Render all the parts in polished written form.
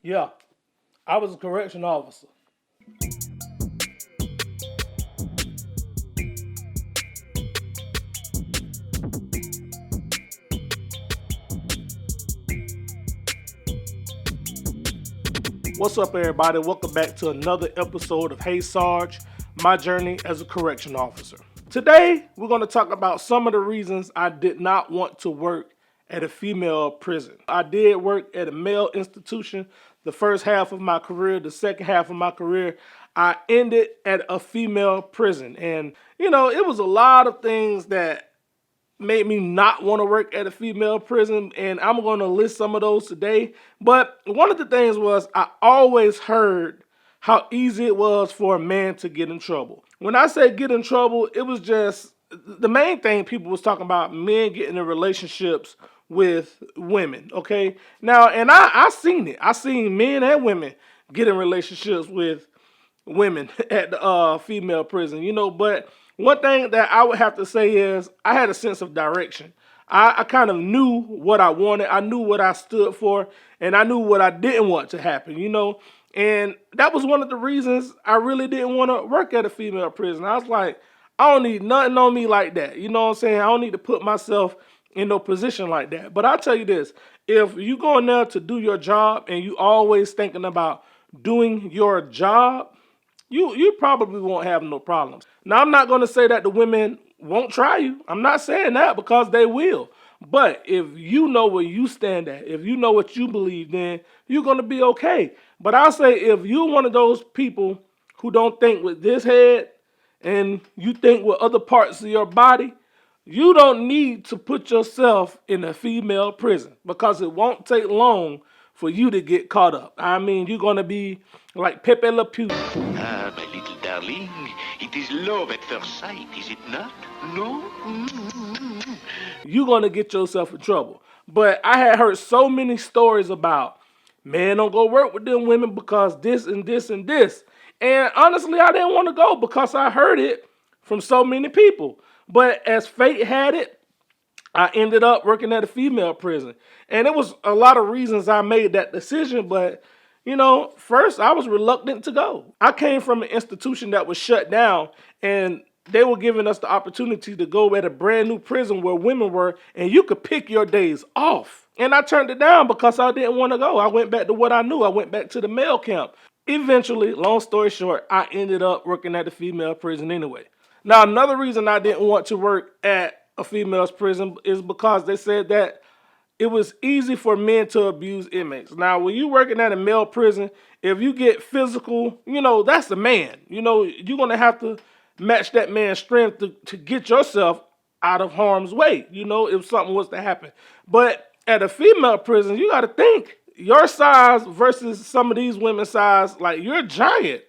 Yeah, I was a correction officer. What's up, everybody? Welcome back to another episode of Hey Sarge, my journey as a correction officer. Today, we're going to talk about some of the reasons I did not want to work at a female prison. I did work at a male institution the first half of my career. The second half of my career, I ended at a female prison. And, it was a lot of things that made me not want to work at a female prison, and I'm going to list some of those today. But one of the things was I always heard how easy it was for a man to get in trouble. When I say get in trouble, it was just the main thing people was talking about men getting in relationships with women. Okay, now and I seen it. I seen men and women get in relationships with women at the female prison, but one thing that I would have to say is I had a sense of direction. I kind of knew what I wanted, I knew what I stood for, and I knew what I didn't want to happen. And that was one of the reasons I really didn't want to work at a female prison. I was like, I don't need nothing on me like that. You know what I'm saying? I don't need to put myself in no position like that. But I'll tell you this, if you go in there to do your job and you always thinking about doing your job, you probably won't have no problems. Now, I'm not going to say that the women won't try you. I'm not saying that, because they will. But if you know where you stand at, if you know what you believe, then you're going to be okay. But I'll say if you're one of those people who don't think with this head and you think with other parts of your body, you don't need to put yourself in a female prison, because it won't take long for you to get caught up. I mean, you're going to be like Pepe Le Pew. Ah, my little darling, it is love at first sight, is it not? No? You're going to get yourself in trouble. But I had heard so many stories about, man, don't go work with them women because this and this and this. And honestly, I didn't want to go because I heard it from so many people. But as fate had it, I ended up working at a female prison. And it was a lot of reasons I made that decision, but first I was reluctant to go. I came from an institution that was shut down, and they were giving us the opportunity to go at a brand new prison where women were, and you could pick your days off. And I turned it down because I didn't want to go. I went back to what I knew. I went back to the male camp. Eventually, long story short, I ended up working at the female prison anyway. Now, another reason I didn't want to work at a female's prison is because they said that it was easy for men to abuse inmates. Now, when you're working at a male prison, if you get physical, that's the man. You're going to have to match that man's strength to get yourself out of harm's way, if something was to happen. But at a female prison, you got to think your size versus some of these women's size, like you're a giant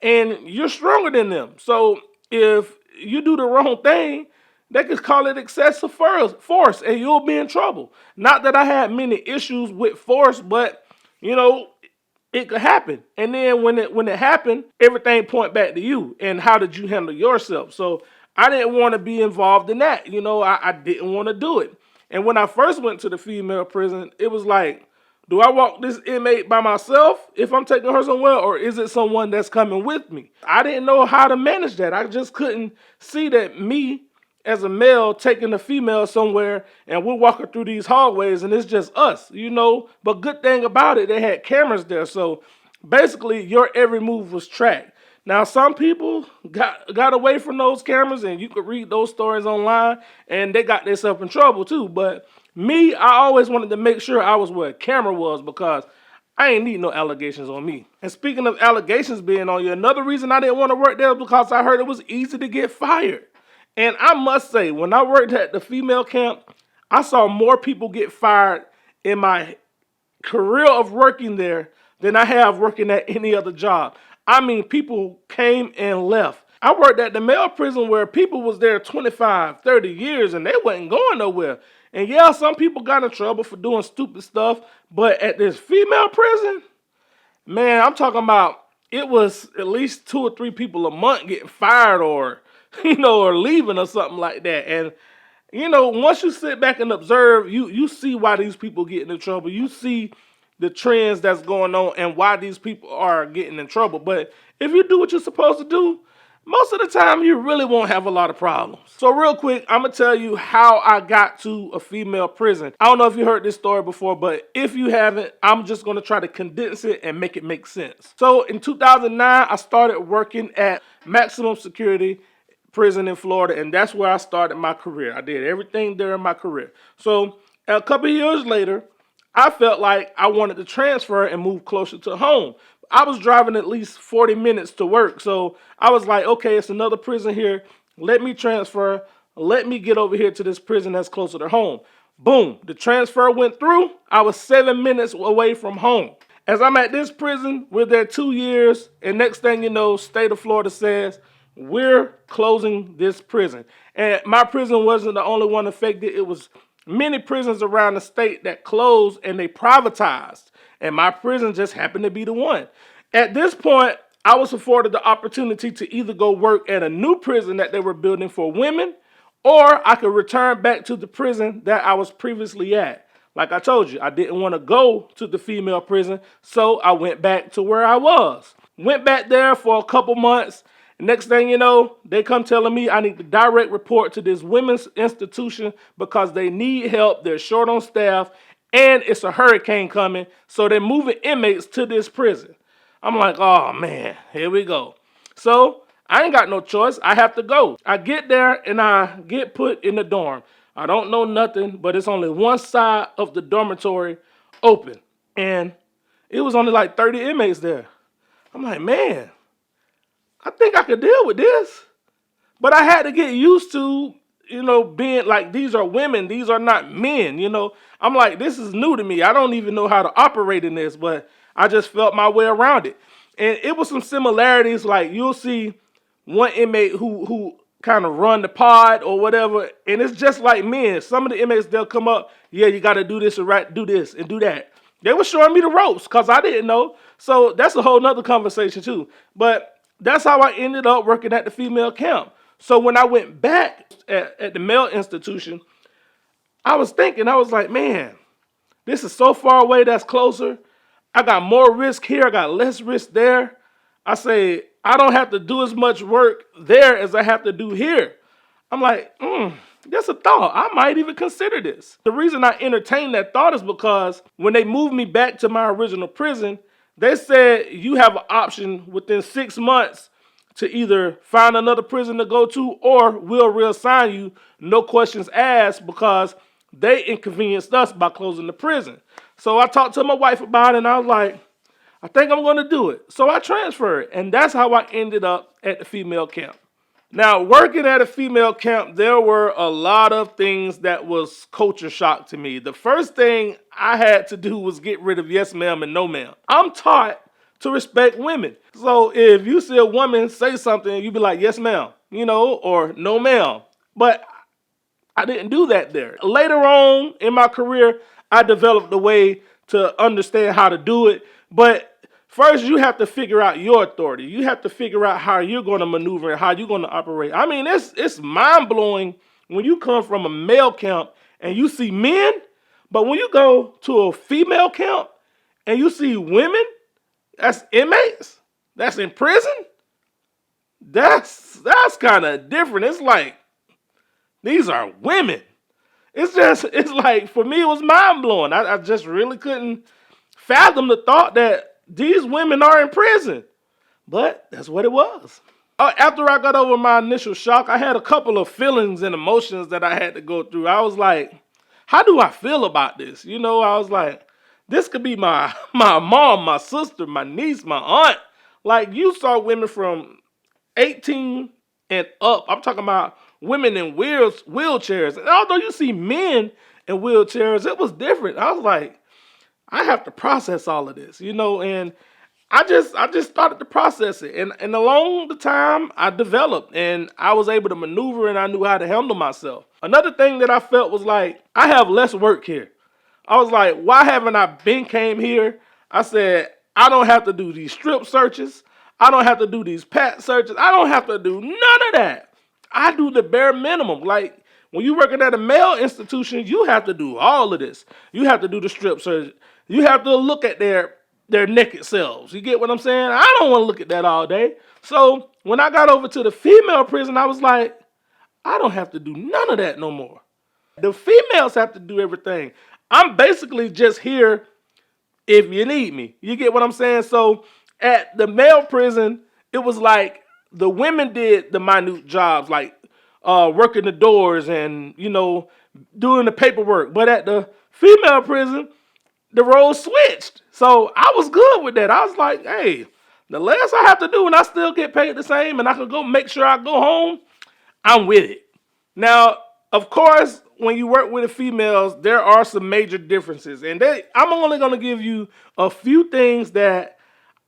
and you're stronger than them. So if you do the wrong thing, they could call it excessive force and you'll be in trouble. Not that I had many issues with force, but it could happen. And then when it happened, everything point back to you and how did you handle yourself. So I didn't want to be involved in that. I didn't want to do it. And when I first went to the female prison, it was like, do I walk this inmate by myself if I'm taking her somewhere, or is it someone that's coming with me? I didn't know how to manage that. I just couldn't see that me as a male taking a female somewhere and we're walking through these hallways and it's just us. But good thing about it, they had cameras there. So basically your every move was tracked. Now, some people got away from those cameras, and you could read those stories online, and they got themselves in trouble too. But me, I always wanted to make sure I was where a camera was, because I ain't need no allegations on me. And speaking of allegations being on you, another reason I didn't want to work there was because I heard it was easy to get fired. And I must say, when I worked at the female camp, I saw more people get fired in my career of working there than I have working at any other job. I mean, people came and left. I worked at the male prison where people was there 25, 30 years and they wasn't going nowhere. And yeah, some people got in trouble for doing stupid stuff, but at this female prison, man, I'm talking about it was at least 2 or 3 people a month getting fired or, or leaving or something like that. And once you sit back and observe, you see why these people get into trouble. You see the trends that's going on and why these people are getting in trouble. But if you do what you're supposed to do, most of the time you really won't have a lot of problems. So real quick, I'm going to tell you how I got to a female prison. I don't know if you heard this story before, but if you haven't, I'm just going to try to condense it and make it make sense. So in 2009, I started working at maximum security prison in Florida, and that's where I started my career. I did everything there in my career. So a couple of years later, I felt like I wanted to transfer and move closer to home. I was driving at least 40 minutes to work. So I was like, okay, it's another prison here. Let me transfer. Let me get over here to this prison that's closer to home. Boom. The transfer went through. I was 7 minutes away from home. As I'm at this prison, we're there 2 years. And next thing you know, state of Florida says, we're closing this prison. And my prison wasn't the only one affected. It was many prisons around the state that closed and they privatized. And my prison just happened to be the one. At this point, I was afforded the opportunity to either go work at a new prison that they were building for women, or I could return back to the prison that I was previously at. Like I told you, I didn't want to go to the female prison, so I went back to where I was. Went back there for a couple months. Next thing you know, they come telling me I need to direct report to this women's institution because they need help. They're short on staff and it's a hurricane coming. So they're moving inmates to this prison. I'm like, oh man, here we go. So I ain't got no choice. I have to go. I get there and I get put in the dorm. I don't know nothing, but it's only one side of the dormitory open. And it was only like 30 inmates there. I'm like, man, I think I could deal with this. But I had to get used to, being like, these are women, these are not men. I'm like, this is new to me. I don't even know how to operate in this, but I just felt my way around it. And it was some similarities, like you'll see one inmate who kind of run the pod or whatever, and it's just like men. Some of the inmates, they'll come up, yeah, you got to do this and do this and do that. They were showing me the ropes because I didn't know. So that's a whole nother conversation too. But that's how I ended up working at the female camp. So when I went back at the male institution, I was thinking, I was like, man, this is so far away, that's closer. I got more risk here, I got less risk there. I say, I don't have to do as much work there as I have to do here. I'm like, that's a thought. I might even consider this. The reason I entertained that thought is because when they moved me back to my original prison, they said you have an option within 6 months to either find another prison to go to or we'll reassign you, no questions asked, because they inconvenienced us by closing the prison. So I talked to my wife about it and I was like, I think I'm going to do it. So I transferred, and that's how I ended up at the female camp. Now, working at a female camp, there were a lot of things that was culture shock to me. The first thing I had to do was get rid of yes ma'am and no ma'am. I'm taught to respect women. So if you see a woman say something, you be like, yes ma'am, or no ma'am. But I didn't do that there. Later on in my career, I developed a way to understand how to do it. But first, you have to figure out your authority. You have to figure out how you're going to maneuver and how you're going to operate. I mean, it's mind-blowing when you come from a male camp and you see men, but when you go to a female camp and you see women, that's inmates, that's in prison, that's kind of different. It's like, these are women. It's like, for me, it was mind-blowing. I just really couldn't fathom the thought that these women are in prison. But that's what it was. After I got over my initial shock, I had a couple of feelings and emotions that I had to go through. I was like, how do I feel about this? I was like, this could be my mom, my sister, my niece, my aunt. Like, you saw women from 18 and up. I'm talking about women in wheelchairs. And although you see men in wheelchairs, it was different. I was like, I have to process all of this, and I just started to process it. And along the time, I developed and I was able to maneuver and I knew how to handle myself. Another thing that I felt was like, I have less work here. I was like, why haven't I came here? I said, I don't have to do these strip searches. I don't have to do these pat searches. I don't have to do none of that. I do the bare minimum. Like, when you're working at a male institution, you have to do all of this. You have to do the strip search. You have to look at their naked selves. You get what I'm saying? I don't want to look at that all day. So when I got over to the female prison, I was like, I don't have to do none of that no more. The females have to do everything. I'm basically just here if you need me. You get what I'm saying? So at the male prison, it was like the women did the minute jobs, like working the doors and doing the paperwork. But at the female prison, the roles switched. So I was good with that. I was like, hey, the less I have to do and I still get paid the same and I can go make sure I go home, I'm with it. Now, of course, when you work with the females, there are some major differences. And I'm only going to give you a few things that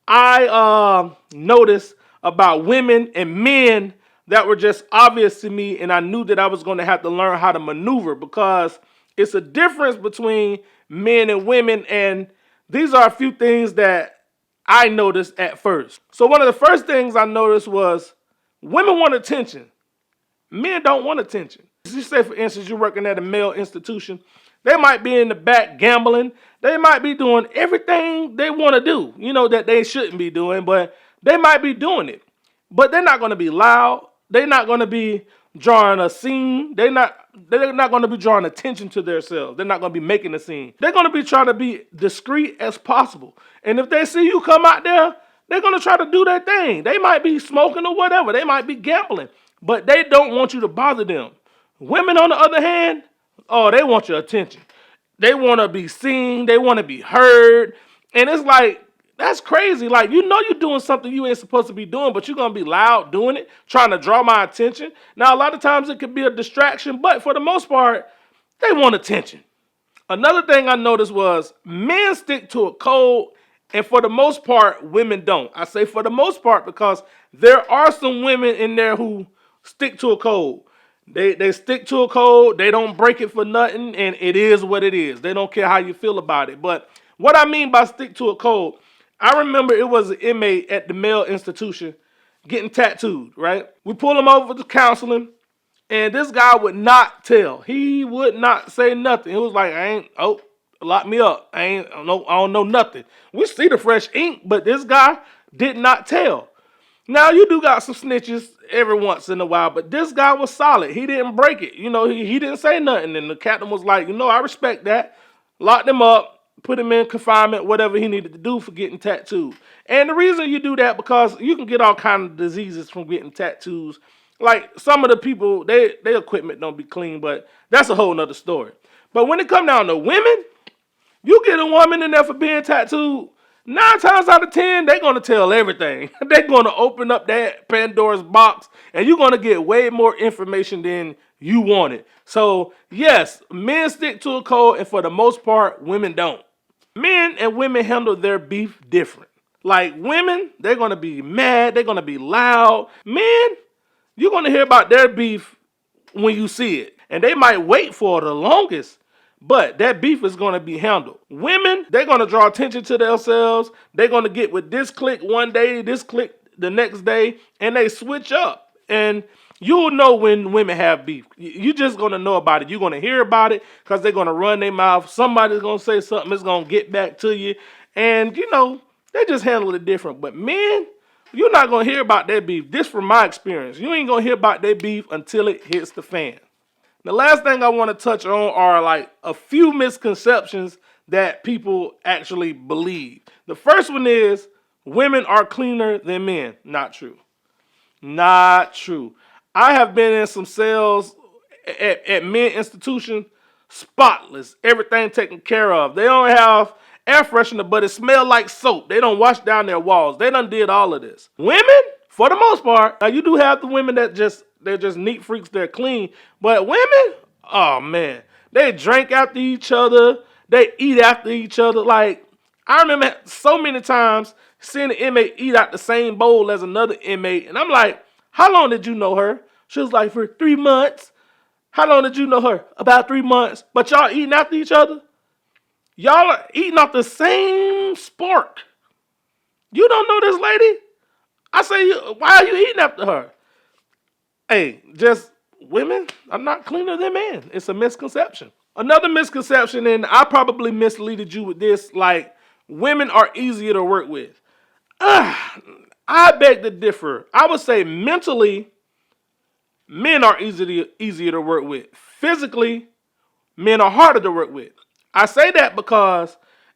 I noticed about women and men that were just obvious to me. And I knew that I was going to have to learn how to maneuver because it's a difference between men and women. And these are a few things that I noticed at first. So one of the first things I noticed was women want attention. Men don't want attention. You say, for instance, you're working at a male institution. They might be in the back gambling. They might be doing everything they want to do, that they shouldn't be doing, but they might be doing it. But they're not going to be loud. They're not going to be drawing a scene. They're not going to be drawing attention to themselves. They're not going to be making a scene. They're going to be trying to be discreet as possible. And if they see you come out there, they're going to try to do their thing. They might be smoking or whatever. They might be gambling. But they don't want you to bother them. Women, on the other hand, oh, they want your attention. They want to be seen. They want to be heard. And it's like, that's crazy. Like, you're doing something you ain't supposed to be doing, but you're going to be loud doing it, trying to draw my attention. Now, a lot of times it could be a distraction, but for the most part, they want attention. Another thing I noticed was men stick to a code, and for the most part, women don't. I say for the most part because there are some women in there who stick to a code. They stick to a code. They don't break it for nothing, and it is what it is. They don't care how you feel about it. But what I mean by stick to a code, I remember it was an inmate at the male institution getting tattooed, right? We pulled him over to counseling, and this guy would not tell. He would not say nothing. He was like, lock me up. I don't know nothing. We see the fresh ink, but this guy did not tell. Now, you do got some snitches every once in a while, but this guy was solid. He didn't break it. He didn't say nothing. And the captain was like, I respect that. Locked him up, put him in confinement, whatever he needed to do for getting tattooed. And the reason you do that, because you can get all kinds of diseases from getting tattoos. Like, some of the people, their equipment don't be clean, but that's a whole nother story. But when it come down to women, you get a woman in there for being tattooed, 9 times out of 10, they're going to tell everything. They're going to open up that Pandora's box, and you're going to get way more information than you wanted. So, yes, men stick to a code, and for the most part, women don't. Men and women handle their beef different. Like, women, they're going to be mad. They're going to be loud. Men, you're going to hear about their beef when you see it. And they might wait for the longest, but that beef is going to be handled. Women, they're going to draw attention to themselves. They're going to get with this clique one day, this clique the next day, and they switch up. And you'll know when women have beef. You're just going to know about it. You're going to hear about it because they're going to run their mouth. Somebody's going to say something. It's going to get back to you. And, they just handle it different. But men, you're not going to hear about their beef. This from my experience. You ain't going to hear about their beef until it hits the fan. The last thing I want to touch on are like a few misconceptions that people actually believe. The first one is women are cleaner than men. Not true. Not true. I have been in some cells at men institutions, spotless, everything taken care of. They don't have air freshener, but it smells like soap. They don't wash down their walls. They done did all of this. Women, for the most part, now you do have the women that they're just neat freaks, they're clean. But women, oh man, they drink after each other. They eat after each other. Like, I remember so many times seeing an inmate eat out the same bowl as another inmate. And I'm like, how long did you know her? She was like, for 3 months. How long did you know her? About 3 months. But y'all eating after each other? Y'all are eating off the same spark. You don't know this lady? I say, why are you eating after her? Hey, just women are not cleaner than men. It's a misconception. Another misconception, and I probably misleaded you with this, like women are easier to work with. I beg to differ. I would say mentally, men are easier to work with. Physically, men are harder to work with. I say that because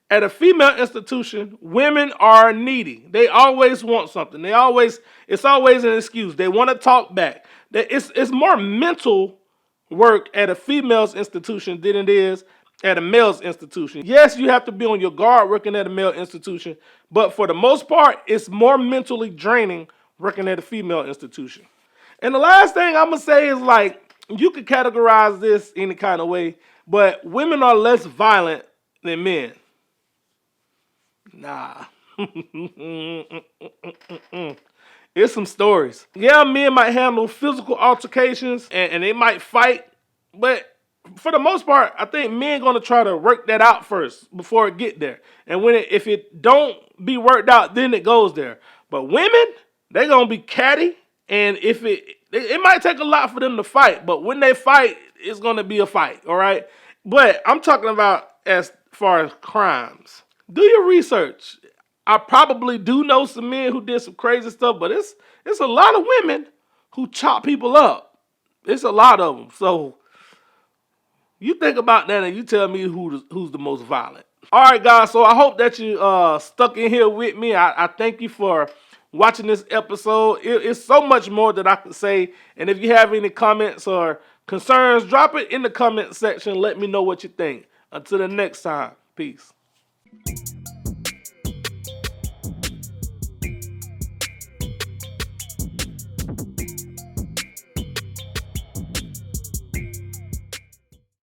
at a female institution, women are needy. They always want something. It's always an excuse. They want to talk back. It's more mental work at a female's institution than it is at a male's institution. Yes, you have to be on your guard working at a male institution, but for the most part, it's more mentally draining working at a female institution. And the last thing I'm gonna say is like you could categorize this any kind of way, but women are less violent than men. Nah. It's some stories. Yeah, men might handle physical altercations and they might fight, but for the most part, I think men gonna try to work that out first before it get there. And if it don't be worked out, then it goes there. But women, they gonna be catty, and if it might take a lot for them to fight, but when they fight, it's gonna be a fight. All right. But I'm talking about as far as crimes. Do your research. I probably do know some men who did some crazy stuff, but it's a lot of women who chop people up. It's a lot of them. So you think about that and you tell me who's the most violent. All right, guys. So I hope that you stuck in here with me. I thank you for watching this episode. It's so much more that I can say. And if you have any comments or concerns, drop it in the comment section. Let me know what you think. Until the next time, peace.